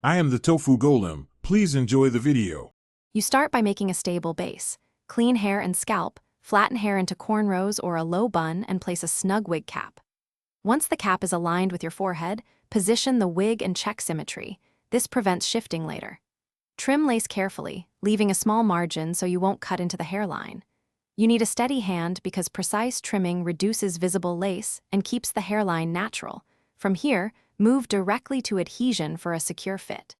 I am the tofu golem. Please enjoy the video. You start by making a stable base. Clean hair and scalp, flatten hair into cornrows or a low bun and place a snug wig cap. Once the cap is aligned with your forehead, position the wig and check symmetry. This prevents shifting later. Trim lace carefully, leaving a small margin so you won't cut into the hairline. You need a steady hand because precise trimming reduces visible lace and keeps the hairline natural. From here, move directly to adhesion for a secure fit.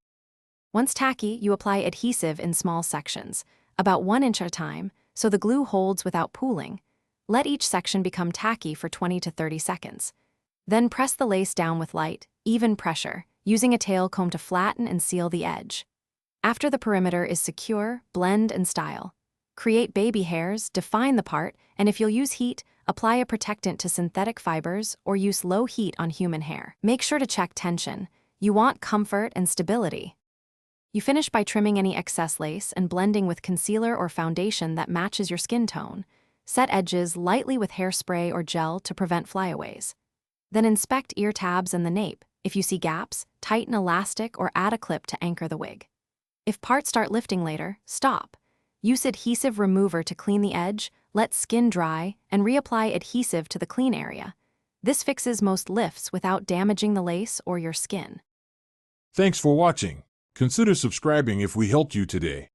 Once tacky, you apply adhesive in small sections, about 1 inch at a time, so the glue holds without pooling. Let each section become tacky for 20 to 30 seconds. Then press the lace down with light, even pressure, using a tail comb to flatten and seal the edge. After the perimeter is secure, blend and style. Create baby hairs, define the part, and if you'll use heat, apply a protectant to synthetic fibers or use low heat on human hair. Make sure to check tension. You want comfort and stability. You finish by trimming any excess lace and blending with concealer or foundation that matches your skin tone. Set edges lightly with hairspray or gel to prevent flyaways. Then inspect ear tabs and the nape. If you see gaps, tighten elastic or add a clip to anchor the wig. If parts start lifting later, stop. Use adhesive remover to clean the edge, let skin dry, and reapply adhesive to the clean area. This fixes most lifts without damaging the lace or your skin. Thanks for watching. Consider subscribing if we helped you today.